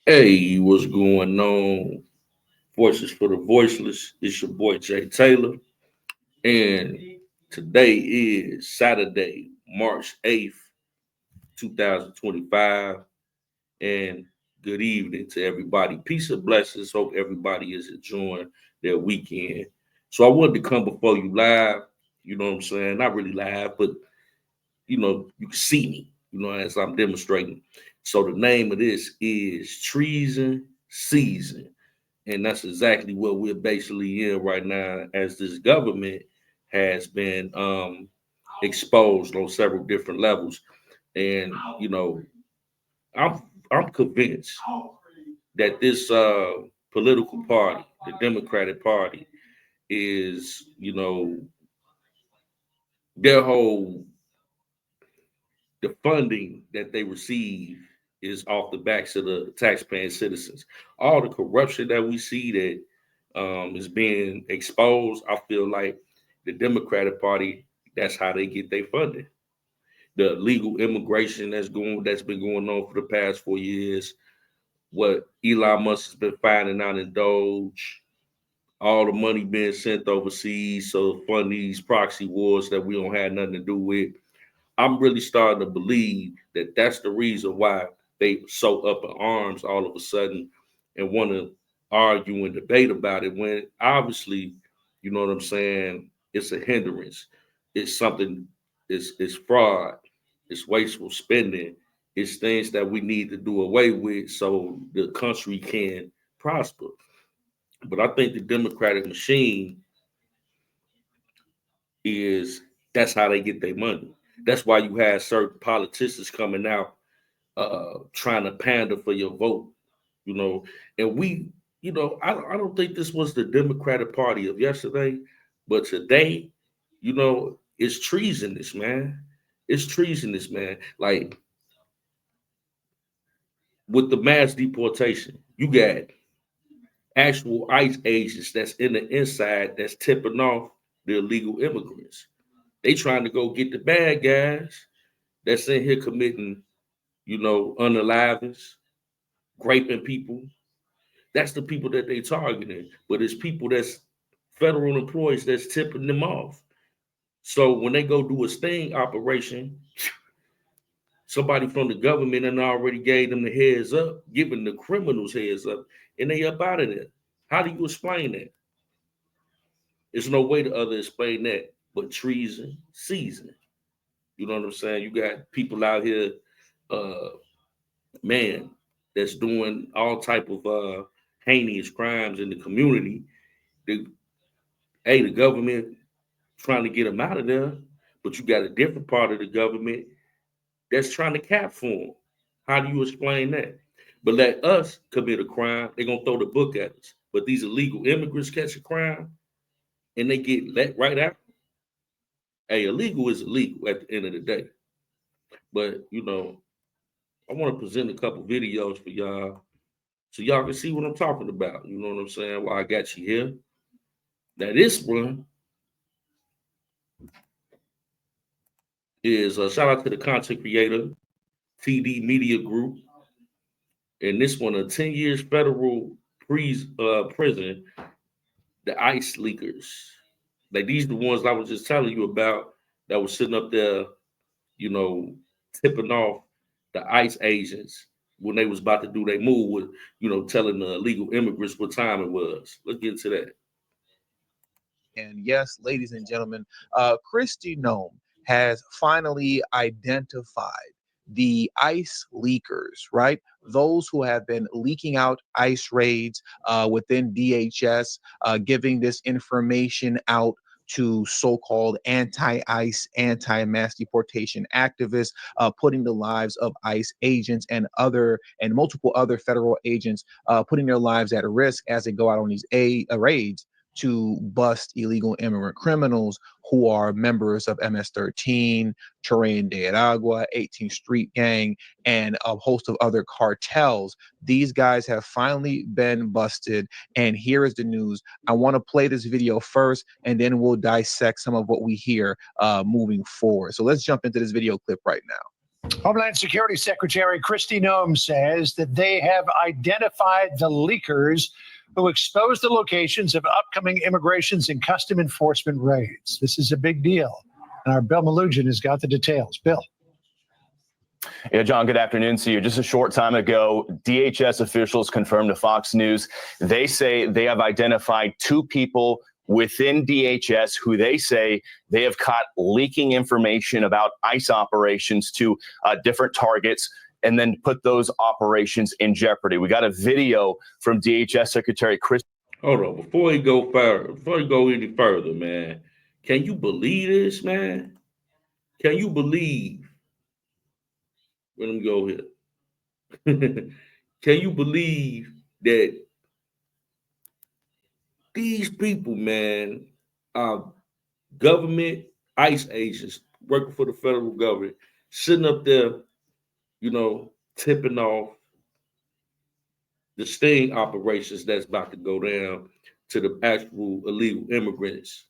Hey, what's going on? Voices for the voiceless. It's your boy Jay Taylor, and today is Saturday, March 8th, 2025. And good evening to everybody. Peace and blessings. Hope everybody is enjoying their weekend. So I wanted to come before you live. You know what I'm saying? Not really live, but you can see me. As I'm demonstrating. So the name of this is Treason Season. And that's exactly what we're basically in right now, as this government has been exposed on several different levels. And I'm I'm convinced that this political party, the Democratic Party, is their whole the funding that they receive is off the backs of the taxpaying citizens. All the corruption that we see that is being exposed, I feel like the Democratic Party, that's how they get their funding. The legal immigration that's been going on for the past 4 years, what Elon Musk has been finding out in Doge, all the money being sent overseas so fund these proxy wars that we don't have nothing to do with. I'm really starting to believe that that's the reason why they so up in arms all of a sudden and want to argue and debate about it when obviously, you know what I'm saying, it's a hindrance. It's something, it's fraud, it's wasteful spending, it's things that we need to do away with so the country can prosper. But I think the Democratic machine is that's how they get their money. That's why you have certain politicians coming out trying to pander for your vote, you know. And I don't think this was the Democratic Party of yesterday, but today, it's treasonous, man. It's treasonous, man. Like with the mass deportation, you got actual ICE agents that's in the inside that's tipping off the illegal immigrants. They trying to go get the bad guys that's in here committing, unalivings, raping people. That's the people that they targeting. But it's people that's federal employees that's tipping them off. So when they go do a sting operation, somebody from the government and already gave them the heads up, giving the criminals heads up, and they up out of there. How do you explain that? There's no way to other explain that but treason season. You know what I'm saying? You got people out here, uh, man, that's doing all type of heinous crimes in the community. The the government trying to get them out of there, but you got a different part of the government that's trying to cap for them. How do you explain that? But let us commit a crime, they're gonna throw the book at us. But these illegal immigrants catch a crime and they get let right out. Hey, illegal is illegal at the end of the day. But I want to present a couple videos for y'all so y'all can see what I'm talking about. You know what I'm saying? Why I got you here. Now this one is a shout out to the content creator, TD Media Group, and this one a 10 years federal prison, the ICE leakers. Like these the ones I was just telling you about that was sitting up there, you know, tipping off the ICE agents when they was about to do their move with, telling the illegal immigrants what time it was. Let's get into that. And yes, ladies and gentlemen, Christy Nome has finally identified the ICE leakers, right? Those who have been leaking out ICE raids within DHS, giving this information out to so-called anti-ICE, anti-mass deportation activists, putting the lives of ICE agents and multiple other federal agents, putting their lives at risk as they go out on these raids to bust illegal immigrant criminals who are members of MS-13, Terrain de Aragua, 18th Street Gang, and a host of other cartels. These guys have finally been busted, and here is the news. I want to play this video first, and then we'll dissect some of what we hear moving forward. So let's jump into this video clip right now. Homeland Security Secretary Kristi Noem says that they have identified the leakers who exposed the locations of upcoming immigrations and custom enforcement raids. This is a big deal. And our Bill Malugin has got the details. Bill. Yeah, John, good afternoon to you. Just a short time ago, DHS officials confirmed to Fox News, they say they have identified 2 people within DHS who they say they have caught leaking information about ICE operations to different targets and then put those operations in jeopardy. We got a video from DHS Secretary Chris. Hold on, before you go any further, man, can you believe this, man? Can you believe? Let me go here. Can you believe that these people, man, are government ICE agents working for the federal government, sitting up there, tipping off the sting operations that's about to go down to the actual illegal immigrants,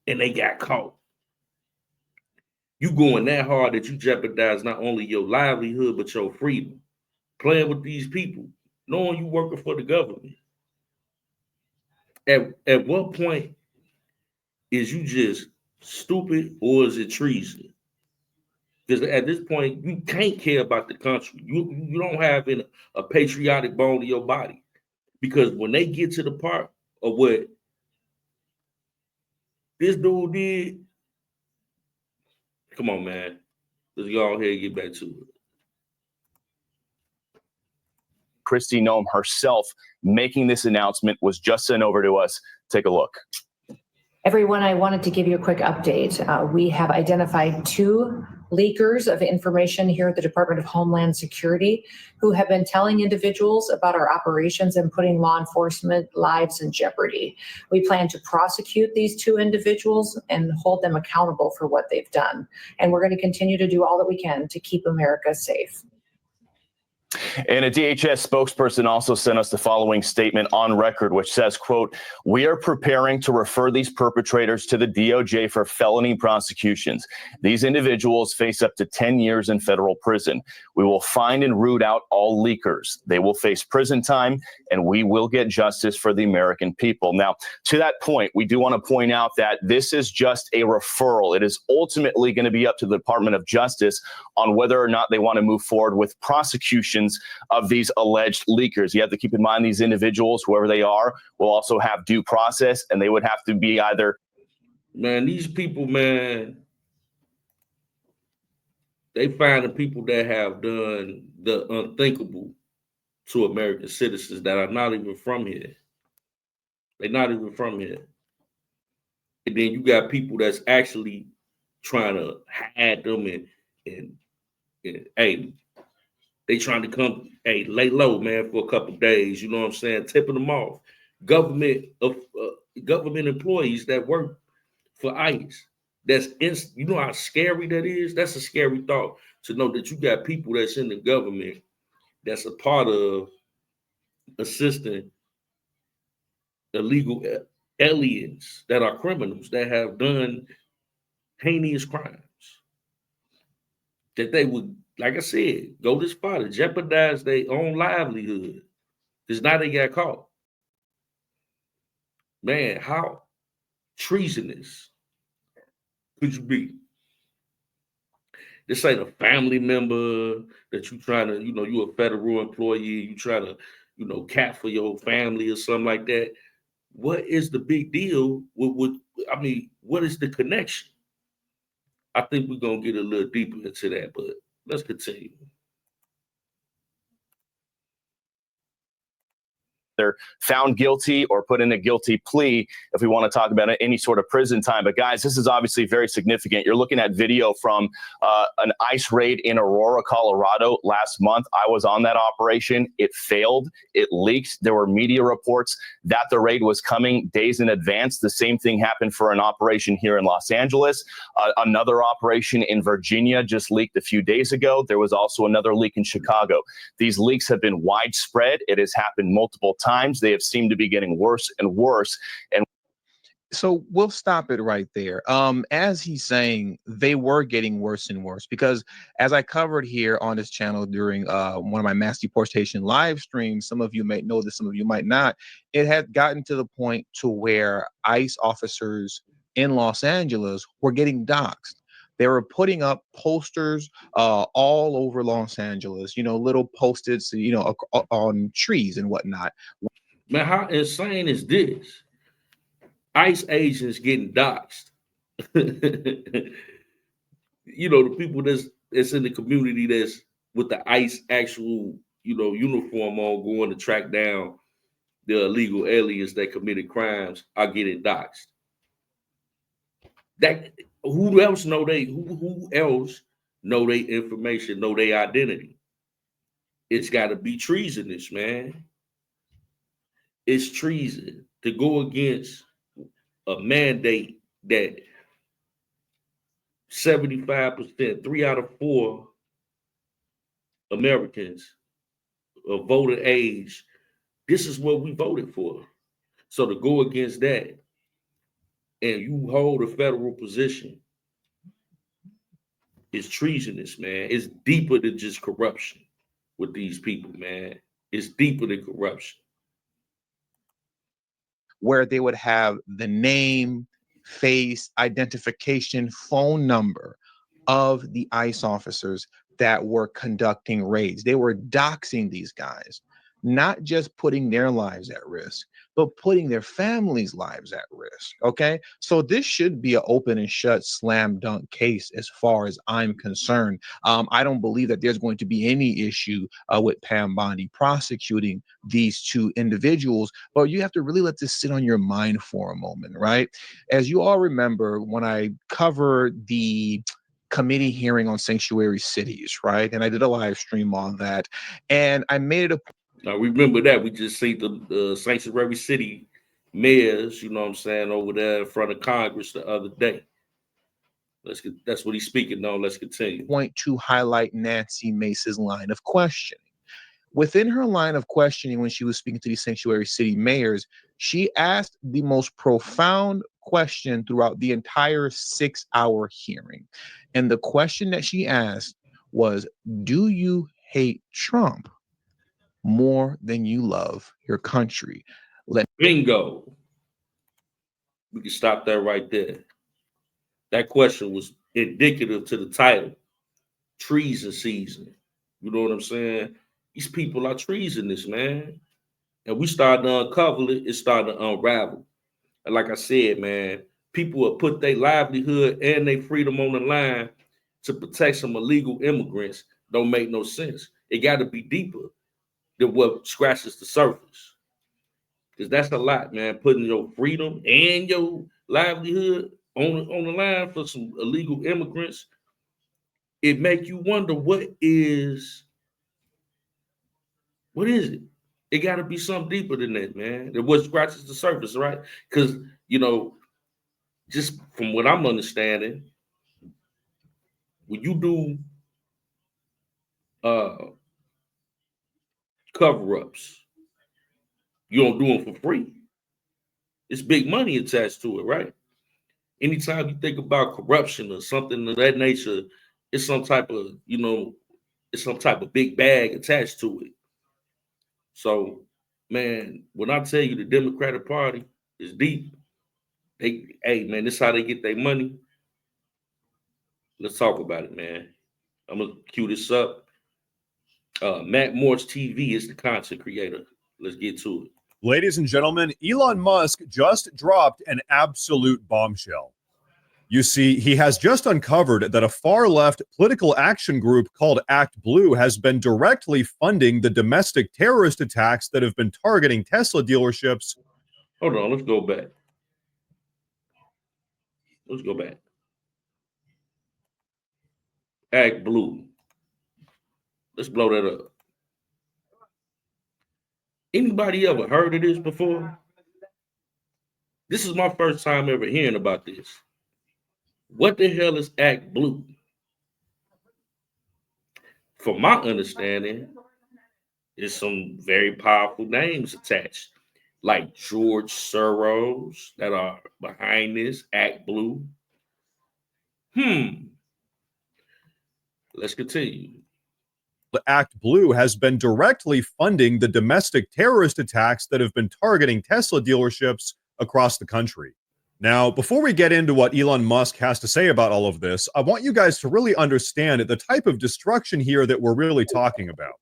and they got caught. You going that hard that you jeopardize not only your livelihood, but your freedom. Playing with these people, knowing you working for the government. At what point is you just stupid or is it treason? Because at this point, you can't care about the country. You don't have a patriotic bone in your body. Because when they get to the part of what this dude did, come on, man. Let's go ahead and get back to it. Kristi Noem herself making this announcement was just sent over to us. Take a look. Everyone, I wanted to give you a quick update. We have identified 2 leakers of information here at the Department of Homeland Security who have been telling individuals about our operations and putting law enforcement lives in jeopardy. We plan to prosecute these 2 individuals and hold them accountable for what they've done. And we're going to continue to do all that we can to keep America safe. And a DHS spokesperson also sent us the following statement on record, which says, quote, "We are preparing to refer these perpetrators to the DOJ for felony prosecutions. These individuals face up to 10 years in federal prison. We will find and root out all leakers. They will face prison time, and we will get justice for the American people." Now, to that point, we do want to point out that this is just a referral. It is ultimately going to be up to the Department of Justice on whether or not they want to move forward with prosecutions of these alleged leakers. You have to keep in mind these individuals, whoever they are, will also have due process, and they would have to be either. Man, these people, man, they find the people that have done the unthinkable to American citizens that are not even from here. They're not even from here. And then you got people that's actually trying to hide them and hey, they trying to come, hey, lay low, man, for a couple of days. You know what I'm saying? Tipping them off. Government employees that work for ICE. You know how scary that is? That's a scary thought to know that you got people that's in the government that's a part of assisting illegal aliens that are criminals that have done heinous crimes. That they would, like I said, go this far to jeopardize their own livelihood. Because now they got caught. Man, how treasonous could you be? This ain't a family member that you trying to, you a federal employee, you trying to, cap for your family or something like that. What is the big deal with what is the connection? I think we're going to get a little deeper into that, but let's continue. They're found guilty or put in a guilty plea if we want to talk about any sort of prison time. But guys, this is obviously very significant. You're looking at video from an ICE raid in Aurora, Colorado last month. I was on that operation. It failed. It leaked. There were media reports that the raid was coming days in advance. The same thing happened for an operation here in Los Angeles. Another operation in Virginia just leaked a few days ago. There was also another leak in Chicago. These leaks have been widespread. It has happened multiple times. They have seemed to be getting worse and worse. And So we'll stop it right there. As he's saying, they were getting worse and worse because, as I covered here on this channel during one of my mass deportation live streams, some of you may know this, some of you might not. It had gotten to the point to where ICE officers in Los Angeles were getting doxxed. They were putting up posters all over Los Angeles, little post-its, on trees and whatnot. Man, how insane is this? ICE agents getting doxxed. The people that's in the community that's with the ICE actual, uniform on, going to track down the illegal aliens that committed crimes are getting doxxed. That who else know who else know their information, know their identity? It's got to be treasonous, man. It's treason to go against a mandate that 75%, 3 out of 4 Americans of voting age, this is what we voted for. So to go against that and you hold a federal position is treasonous, man. It's deeper than just corruption with these people, man. It's deeper than corruption. Where they would have the name, face, identification, phone number of the ICE officers that were conducting raids. They were doxing these guys, not just putting their lives at risk, but putting their families' lives at risk. Okay. So this should be an open and shut slam dunk case as far as I'm concerned. I don't believe that there's going to be any issue with Pam Bondi prosecuting these two individuals, but you have to really let this sit on your mind for a moment, right? As you all remember, when I covered the committee hearing on sanctuary cities, right? And I did a live stream on that, and I made it a Now remember that we just see the sanctuary city mayors, you know what I'm saying, over there in front of Congress the other day. That's what he's speaking on. Let's continue. point to highlight Nancy Mace's line of questioning. Within her line of questioning, when she was speaking to these sanctuary city mayors, she asked the most profound question throughout the entire 6-hour hearing. And the question that she asked was, do you hate Trump more than you love your country? Bingo. We can stop that right there. That question was indicative to the title, treason season. You know what I'm saying? These people are treasonous, man. And we started to uncover it, it started to unravel. And like I said, man, people will put their livelihood and their freedom on the line to protect some illegal immigrants. Don't make no sense. It got to be deeper than what scratches the surface. Because that's a lot, man. Putting your freedom and your livelihood on the line for some illegal immigrants. It make you wonder what is it? It got to be something deeper than that, man. Than what scratches the surface, right? Because just from what I'm understanding, when you do cover-ups, you don't do them for free. It's big money attached to it, right? Anytime you think about corruption or something of that nature, it's some type of, it's some type of big bag attached to it. So, man, when I tell you the Democratic Party is deep, hey, man, this is how they get their money. Let's talk about it, man. I'm gonna cue this up. Matt Morse TV is the content creator. Let's get to it. Ladies and gentlemen, Elon Musk just dropped an absolute bombshell. You see, he has just uncovered that a far-left political action group called Act Blue has been directly funding the domestic terrorist attacks that have been targeting Tesla dealerships. Hold on, let's go back. Act Blue. Let's blow that up. Anybody ever heard of this before? This is my first time ever hearing about this. What the hell is Act Blue? From my understanding, there's some very powerful names attached. like George Soros that are behind this Act Blue. Let's continue. Act Blue has been directly funding the domestic terrorist attacks that have been targeting Tesla dealerships across the country. Now, before we get into what Elon Musk has to say about all of this, I want you guys to really understand the type of destruction here that we're really talking about.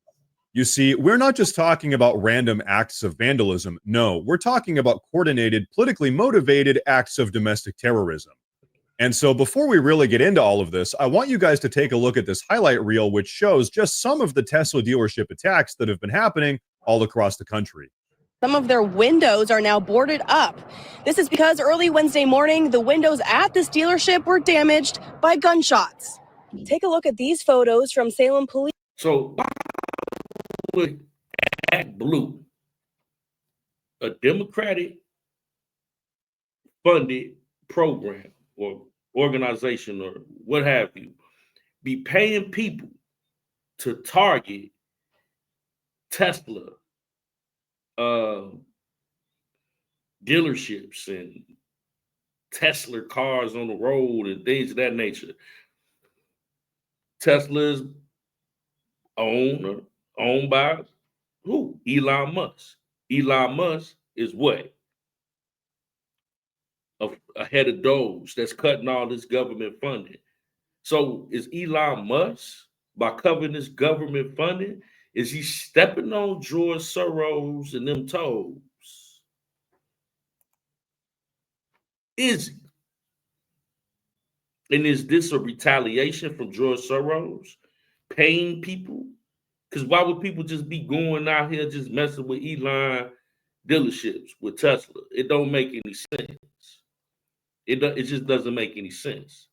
You see, we're not just talking about random acts of vandalism. No, we're talking about coordinated, politically motivated acts of domestic terrorism. And so before we really get into all of this, I want you guys to take a look at this highlight reel, which shows just some of the Tesla dealership attacks that have been happening all across the country. Some of their windows are now boarded up. This is because early Wednesday morning, the windows at this dealership were damaged by gunshots. Take a look at these photos from Salem police. So, Act Blue, a Democratic funded program or organization or what have you, be paying people to target Tesla dealerships and Tesla cars on the road and things of that nature. Tesla is owned by who? Elon Musk. Elon Musk is what? A head of those that's cutting all this government funding. So is Elon Musk, by covering this government funding, is he stepping on George Soros and them toes? Is he? And is this a retaliation from George Soros paying people? Because why would people just be going out here just messing with Elon dealerships with Tesla? It don't make any sense. It just doesn't make any sense.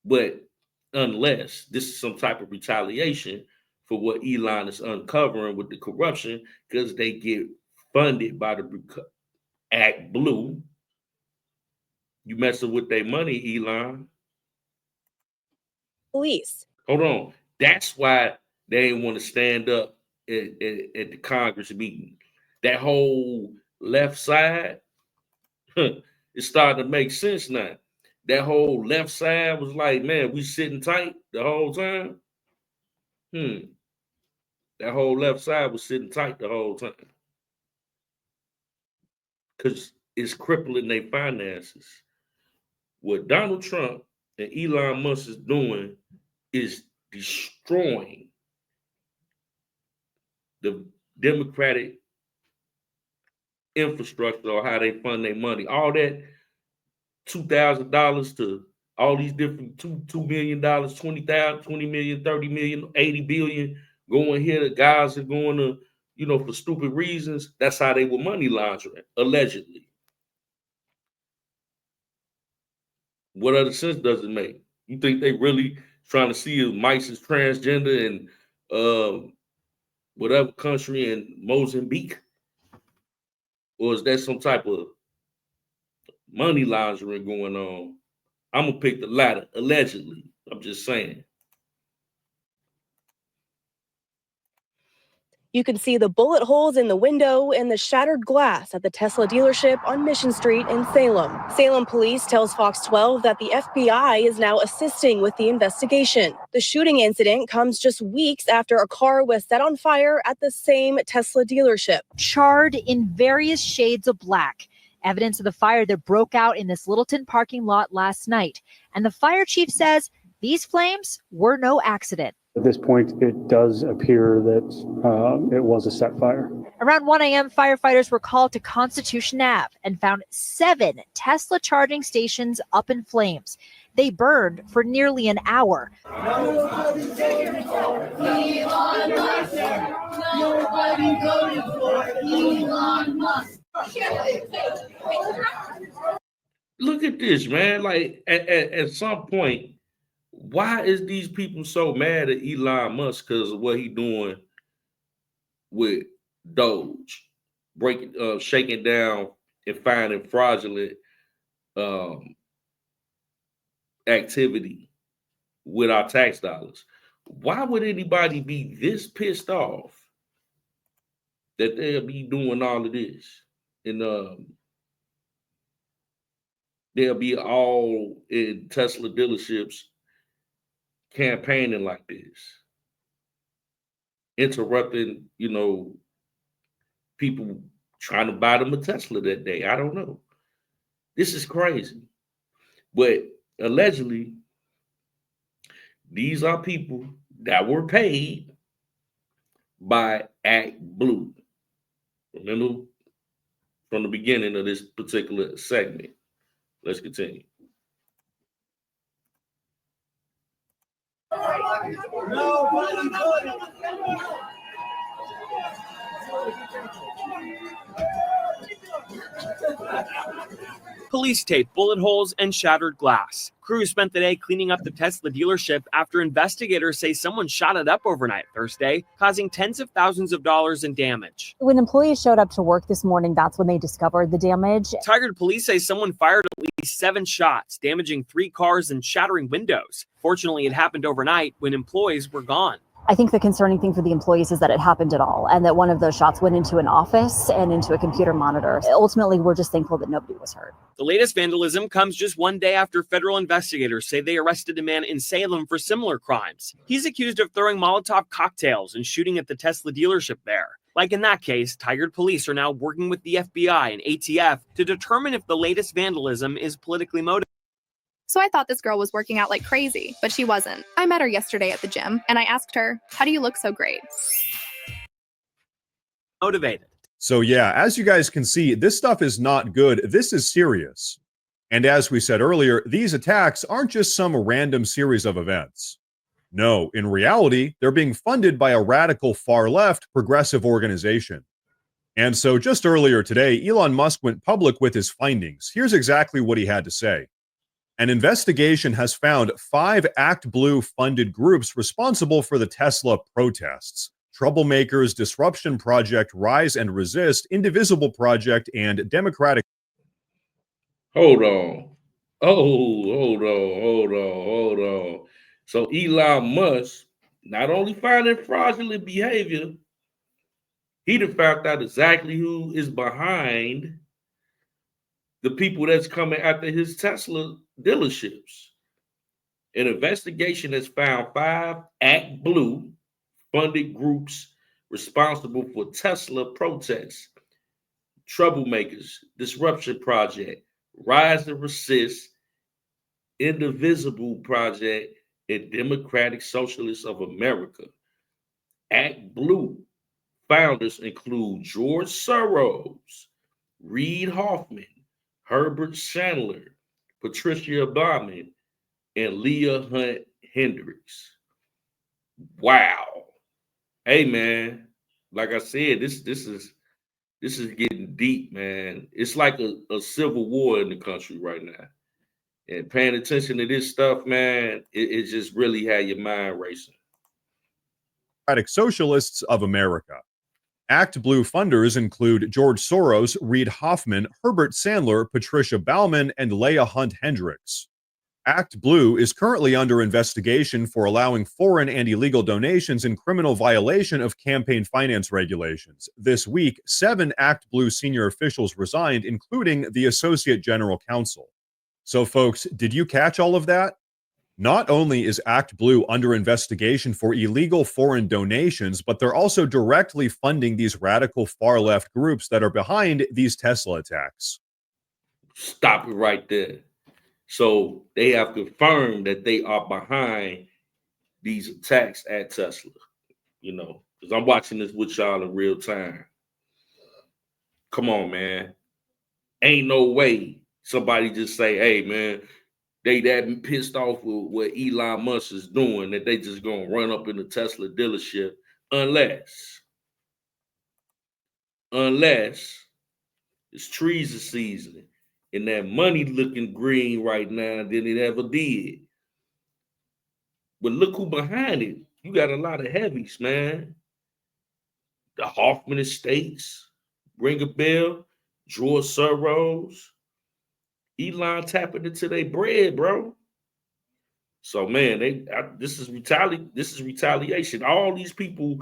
But unless this is some type of retaliation for what Elon is uncovering with the corruption, because they get funded by the Act Blue. You messing with their money, Elon. Police. Hold on. That's why they didn't want to stand up at the Congress meeting. That whole left side, it's starting to make sense now. That whole left side was like, man, we sitting tight the whole time. That whole left side was sitting tight the whole time. Because it's crippling their finances. What Donald Trump and Elon Musk is doing is destroying the Democratic infrastructure or how they fund their money. All that $2,000 to all these different $2 million, 20,000, 20 million, 30 million, 80 billion going here. The guys are going to, for stupid reasons. That's how they were money laundering, allegedly. What other sense does it make? You think they really trying to see if Mice is transgender in whatever country in Mozambique? Or is that some type of money laundering going on? I'm going to pick the latter, allegedly. I'm just saying. You can see the bullet holes in the window and the shattered glass at the Tesla dealership on Mission Street in Salem. Salem police tells Fox 12 that the FBI is now assisting with the investigation. The shooting incident comes just weeks after a car was set on fire at the same Tesla dealership. Charred in various shades of black. Evidence of the fire that broke out in this Littleton parking lot last night. And the fire chief says these flames were no accident. At this point, it does appear that it was a set fire. Around 1 a.m., firefighters were called to Constitution Ave and found 7 Tesla charging stations up in flames. They burned for nearly an hour. Nobody voted for Elon Musk. Look at this, man. Like at some point, why is these people so mad at Elon Musk because of what he doing with Doge, shaking down and finding fraudulent activity with our tax dollars? Why would anybody be this pissed off that they'll be doing all of this? and they'll be all in Tesla dealerships campaigning like this, interrupting, people trying to buy them a Tesla that day. I don't know. This is crazy. But allegedly, these are people that were paid by Act Blue. Remember from the beginning of this particular segment. Let's continue. Police tape, bullet holes, and shattered glass. Crews spent the day cleaning up the Tesla dealership after investigators say someone shot it up overnight Thursday, causing tens of thousands of dollars in damage. When employees showed up to work this morning, that's when they discovered the damage. Tigard police say someone fired at least 7 shots, damaging 3 cars and shattering windows. Fortunately, it happened overnight when employees were gone. I think the concerning thing for the employees is that it happened at all, and that one of those shots went into an office and into a computer monitor. Ultimately, we're just thankful that nobody was hurt. The latest vandalism comes just one day after federal investigators say they arrested a man in Salem for similar crimes. He's accused of throwing Molotov cocktails and shooting at the Tesla dealership there. Like in that case, Tigard police are now working with the FBI and ATF to determine if the latest vandalism is politically motivated. So I thought this girl was working out like crazy, but she wasn't. I met her yesterday at the gym, and I asked her, "How do you look so great?" Motivated. So yeah, as you guys can see, this stuff is not good. This is serious. And as we said earlier, these attacks aren't just some random series of events. No, in reality, they're being funded by a radical far-left progressive organization. And so just earlier today, Elon Musk went public with his findings. Here's exactly what he had to say. An investigation has found 5 Act Blue funded groups responsible for the Tesla protests: Troublemakers, Disruption Project, Rise and Resist, Indivisible Project, and Democratic. Hold on. Hold on. So Elon Musk not only finding fraudulent behavior, he done found out exactly who is behind the people that's coming after his Tesla dealerships. An investigation has found 5 Act Blue funded groups responsible for Tesla protests: Troublemakers, Disruption Project, Rise and Resist, Indivisible Project, and Democratic Socialists of America. Act Blue founders include George Soros, Reid Hoffman, Herbert Sandler, Patricia Baumann, and Leah Hunt Hendricks. Wow. Hey man, like I said, this is getting deep, man. It's like a civil war in the country right now. And paying attention to this stuff, man, it just really had your mind racing. Democratic Socialists of America. Act Blue funders include George Soros, Reid Hoffman, Herbert Sandler, Patricia Baumann, and Leah Hunt Hendricks. Act Blue is currently under investigation for allowing foreign and illegal donations in criminal violation of campaign finance regulations. This week, 7 Act Blue senior officials resigned, including the Associate General Counsel. So, folks, did you catch all of that? Not only is Act Blue under investigation for illegal foreign donations, but they're also directly funding these radical far-left groups that are behind these Tesla attacks. Stop it right there. So they have confirmed that they are behind these attacks at Tesla, because I'm watching this with y'all in real time. Come on, man. Ain't no way somebody just say, hey, man, they that pissed off with what Elon Musk is doing that they just gonna run up in the Tesla dealership unless it's treason season and that money looking green right now than it ever did. But look who behind it. You got a lot of heavies, man. The Hoffman estates, ring a bell, George Soros, Elon tapping into their bread, bro. So man, this is retaliation. All these people,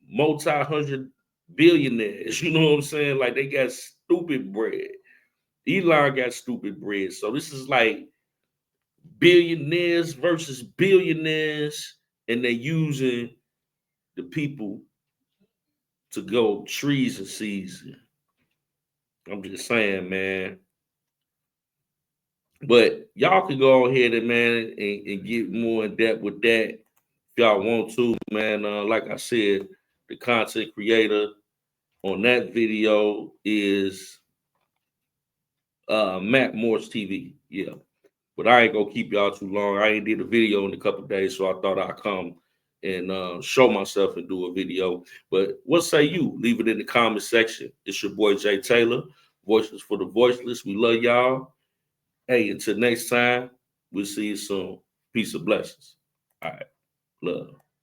multi-hundred billionaires, you know what I'm saying? Like they got stupid bread. Elon got stupid bread. So this is like billionaires versus billionaires, and they're using the people to go treason season. I'm just saying, man. But y'all can go ahead and and get more in depth with that if y'all want to, man. Like I said, the content creator on that video is Matt Morse TV. Yeah. But I ain't gonna keep y'all too long. I ain't did a video in a couple days, so I thought I'd come and show myself and do a video. But what say you? Leave it in the comment section. It's your boy Jay Taylor, Voiceless for the Voiceless. We love y'all. Hey, until next time, we'll see you soon. Peace and blessings. All right. Love.